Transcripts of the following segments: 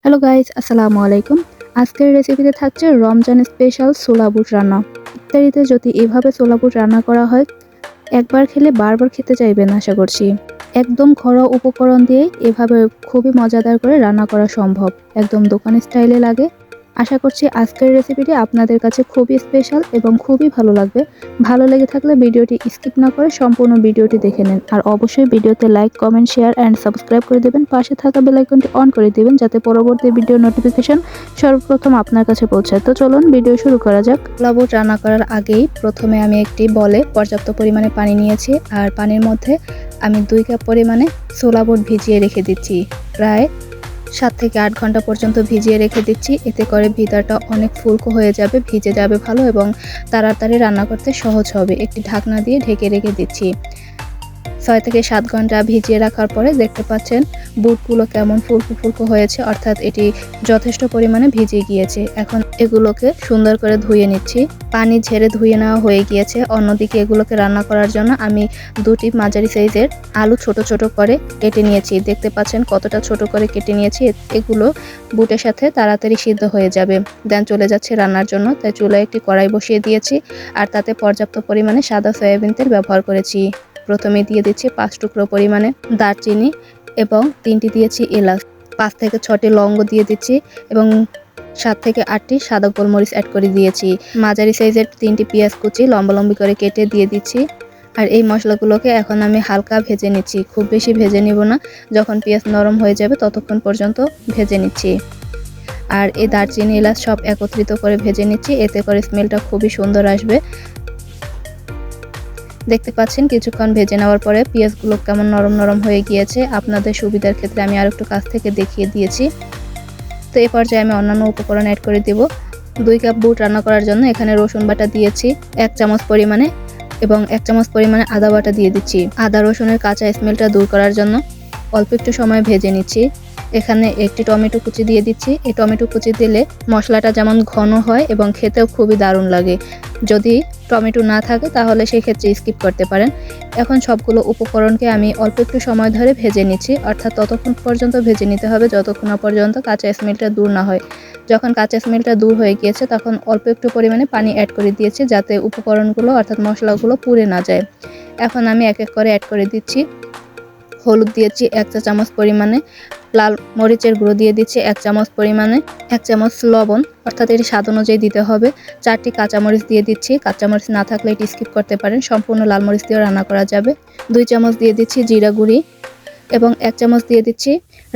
Hello guys, আসসালামু আলাইকুম। আজকের রেসিপিতে থাকছে রমজান স্পেশাল ছোলা বুট রান্না। ইফতারিতে যদি এভাবে ছোলা বুট রান্না করা হয়, একবার খেলে বারবার খেতে চাইবেন আশা করছি। একদম ঘরোয়া উপকরণ দিয়ে এভাবে খুবই মজাদার করে রান্না করা সম্ভব। একদম দোকান স্টাইলে লাগে। আশা করছি আজকের রেসিপিটি আপনাদের কাছে খুবই স্পেশাল এবং খুবই ভালো লাগবে। ভালো লেগে থাকলে ভিডিওটি স্কিপ না করে সম্পূর্ণ ভিডিওটি দেখে নিন। আর অবশ্যই ভিডিওতে like, comment, share and subscribe করে দেবেন। পাশে থাকা বেল আইকনটি অন করে দিবেন যাতে পরবর্তী ভিডিও নোটিফিকেশন সর্বপ্রথম আপনার কাছে পৌঁছায়। তো চলুন ভিডিও শুরু করা যাক। ছোলা বুট রান্না করার আগেই প্রথমে আমি একটি বলে পর্যাপ্ত পরিমাণে পানি নিয়েছি আর পানির মধ্যে আমি 2 কাপ পরিমাণে ছোলা বুট ভিজিয়ে রেখে দিচ্ছি। প্রায় 7 থেকে 8 ঘন্টা পর্যন্ত ভিজিয়ে রেখে দিচ্ছি। এতে করে ভিতরটা অনেক ফুলকো হয়ে যাবে, ভিজে যাবে ভালো এবং তাড়াতাড়ি রান্না করতে সহজ হবে। একটি ঢাকনা দিয়ে ঢেকে রেখে দিচ্ছি। 6 থেকে 7 ঘন্টা ভিজিয়ে রাখার পরে দেখতে পাচ্ছেন বুটগুলো কেমন ফুলকো ফুলকো হয়েছে, অর্থাৎ এটি যথেষ্ট পরিমাণে ভিজে গিয়েছে। এখন এগুলোকে সুন্দর করে ধুয়ে নিচ্ছি। পানি ঝেড়ে ধুয়ে নেওয়া হয়ে গিয়েছে। অন্যদিকে এগুলোকে রান্না করার জন্য আমি 2টি মাঝারি সাইজের আলু ছোট ছোট করে কেটে নিয়েছি। দেখতে পাচ্ছেন কতটা ছোট করে কেটে নিয়েছি। এগুলো বুটের সাথে তাড়াতাড়ি সিদ্ধ হয়ে যাবে। দেন চলে যাচ্ছে রান্নার জন্য। তাই চুলায় একটি কড়াই বসিয়ে দিয়েছি আর তাতে পর্যাপ্ত পরিমাণে সাদা সয়াবিন তেল ব্যবহার করেছি। প্রথমে দিয়ে দিচ্ছি 5 টুকরো পরিমাণে দারচিনি এবং 3টি দিয়েছি এলাচ। 5 থেকে 6টি লবঙ্গ দিয়ে দিচ্ছি এবং 7 থেকে 8টি সাদা গোলমরিচ অ্যাড করে দিয়েছি। মাঝারি সাইজের 3টি পেঁয়াজ কুচি লম্বা লম্বি করে কেটে দিয়ে দিচ্ছি। আর এই মশলাগুলোকে এখন আমি হালকা ভেজে নিচ্ছি, খুব বেশি ভেজে নিব না। যখন পেঁয়াজ নরম হয়ে যাবে ততক্ষণ পর্যন্ত ভেজে নিচ্ছি। আর এই দারচিনি এলাচ সব একত্রিত করে ভেজে নিচ্ছি, এতে করে স্মেলটা খুবই সুন্দর আসবে। দেখতে পাচ্ছেন কিছুক্ষণ ভেজে নেওয়ার পরে পেঁয়াজগুলো কেমন নরম নরম হয়ে গিয়েছে। আপনাদের সুবিধার ক্ষেত্রে আমি আরেকটু কাছ থেকে দেখিয়ে দিয়েছি। তো এই পর্যায়ে আমি অন্যান্য উপকরণ অ্যাড করে দেব। 2 কাপ বুট রান্না করার জন্য এখানে রসুন বাটা দিয়েছি 1 চামচ পরিমাণে এবং 1 চামচ পরিমাণে আদা বাটা দিয়ে দিচ্ছি। আদা রসুনের কাঁচা স্মেলটা দূর করার জন্য অল্প একটু সময় ভেজে নিচ্ছি। এখানে একটি টমেটো কুচি দিয়ে দিচ্ছি। এই টমেটো কুচি দিলে মশলাটা যেমন ঘন হয় এবং খেতেও খুবই দারুণ লাগে। যদি টমেটো না থাকে তাহলে সেক্ষেত্রে স্কিপ করতে পারেন। এখন সবগুলো উপকরণকে আমি অল্প একটু সময় ধরে ভেজে নিচ্ছি, অর্থাৎ ততক্ষণ পর্যন্ত ভেজে নিতে হবে যতক্ষণ না পর্যন্ত কাঁচা স্মেলটা দূর না হয়। যখন কাঁচা স্মেলটা দূর হয়ে গিয়েছে তখন অল্প একটু পরিমাণে পানি অ্যাড করে দিয়েছি যাতে উপকরণগুলো অর্থাৎ মশলাগুলো পুড়ে না যায়। এখন আমি এক এক করে অ্যাড করে দিচ্ছি। হলুদ দিয়েছি 1 চা চামচ পরিমাণে, লাল মরিচের গুঁড়ো দিয়ে দিচ্ছি 1 চামচ পরিমাণে, 1 চামচ লবণ অর্থাৎ এটি স্বাদ অনুযায়ী দিতে হবে। 4টি কাঁচামরিচ দিয়ে দিচ্ছি। কাঁচামরিচ না থাকলে এটি স্কিপ করতে পারেন, সম্পূর্ণ লাল মরিচ দিয়েও রান্না করা যাবে। 2 চামচ দিয়ে দিচ্ছি জিরা গুঁড়ি এবং 1 চামচ দিয়ে দিচ্ছি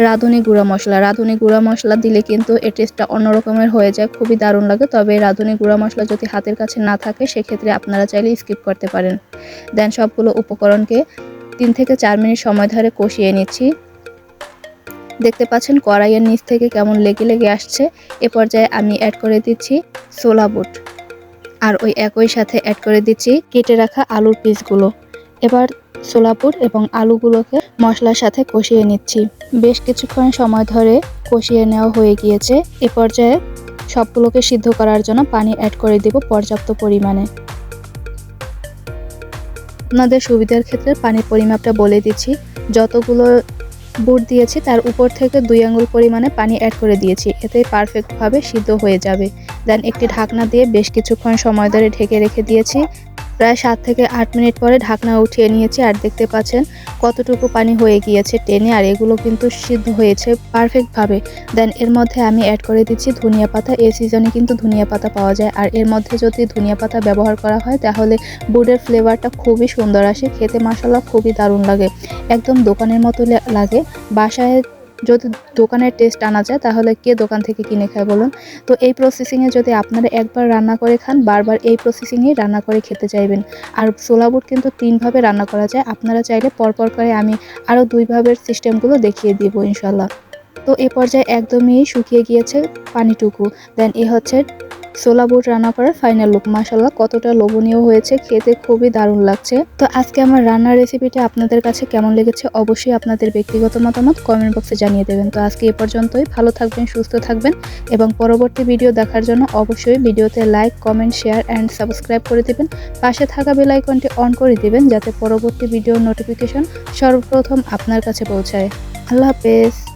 রাঁধুনি গুঁড়া মশলা। রাঁধুনি গুঁড়া মশলা দিলে কিন্তু এর টেস্টটা অন্য রকমের হয়ে যায়, খুবই দারুণ লাগে। তবে রাঁধুনি গুঁড়া মশলা যদি হাতের কাছে না থাকে সেক্ষেত্রে আপনারা চাইলে স্কিপ করতে পারেন। দেন সবগুলো উপকরণকে 3 থেকে 4 মিনিট সময় ধরে কষিয়ে নিচ্ছি। দেখতে পাচ্ছেন কড়াইয়ের নিচ থেকে কেমন লেগে লেগে আসছে। এ পর্যায়ে আমি অ্যাড করে দিচ্ছি ছোলা বুট আর ওই একই সাথে অ্যাড করে দিচ্ছি কেটে রাখা আলুর পিসগুলো। এবার ছোলা বুট এবং আলুগুলোকে মশলার সাথে কষিয়ে নিচ্ছি। বেশ কিছুক্ষণ সময় ধরে কষিয়ে নেওয়া হয়ে গিয়েছে। এ পর্যায়ে সবগুলোকে সিদ্ধ করার জন্য পানি অ্যাড করে দেব পর্যাপ্ত পরিমাণে। আপনাদের সুবিধার ক্ষেত্রে পানির পরিমাপটা বলে দিচ্ছি। যতগুলো বুট দিয়েছি তার উপর থেকে 2 আঙ্গুল পরিমাণে পানি অ্যাড করে দিয়েছি, এতে পারফেক্টভাবে সিদ্ধ হয়ে যাবে। দেন একটি ঢাকনা দিয়ে বেশ কিছুক্ষণ সময় ধরে ঢেকে রেখে দিয়েছি। প্রায় 7 থেকে 8 মিনিট পরে ঢাকনা উঠিয়ে নিয়েছি আর দেখতে পাচ্ছেন কতটুকু পানি হয়ে গিয়েছে টেনে, আর এগুলো কিন্তু সিদ্ধ হয়েছে পারফেক্টভাবে। দেন এর মধ্যে আমি অ্যাড করে দিচ্ছি ধনিয়া পাতা। এই সিজনে কিন্তু ধনিয়া পাতা পাওয়া যায়, আর এর মধ্যে যদি ধনিয়া পাতা ব্যবহার করা হয় তাহলে বুটের ফ্লেভারটা খুবই সুন্দর আসে, খেতে মাশাআল্লাহ খুবই দারুণ লাগে, একদম দোকানের মতো লাগে। বাসায় যদি দোকানের টেস্ট আনা যায় তাহলে কে দোকান থেকে কিনে খায় বলুন। তো এই প্রসেসিংয়ে যদি আপনারা একবার রান্না করে খান বারবার এই প্রসেসিংয়েই রান্না করে খেতে চাইবেন। আর ছোলা বুট কিন্তু 3 ভাবে রান্না করা যায়, আপনারা চাইলে পরপর করে আমি আরও 2 ভাবের সিস্টেমগুলো দেখিয়ে দিব ইনশাল্লাহ। তো এই পর্যায়ে একদমই শুকিয়ে গিয়েছে পানিটুকু। দেন এ হচ্ছে ছোলা বুট রান্না করার ফাইনাল লুক। মাশাআল্লাহ কতটা লোভনীয় হয়েছে, খেতে খুবই দারুণ লাগছে। তো আজকে আমার রান্নার রেসিপিটা আপনাদের কাছে কেমন লেগেছে অবশ্যই আপনাদের ব্যক্তিগত মতামত কমেন্ট বক্সে জানিয়ে দেবেন। তো আজকে এ পর্যন্তই। ভালো থাকবেন, সুস্থ থাকবেন এবং পরবর্তী ভিডিও দেখার জন্য অবশ্যই ভিডিওতে like, comment, share and subscribe করে দেবেন। পাশে থাকা বেল আইকনটি অন করে দিবেন যাতে পরবর্তী ভিডিওর নোটিফিকেশন সর্বপ্রথম আপনার কাছে পৌঁছায়। আল্লাহ হাফেজ।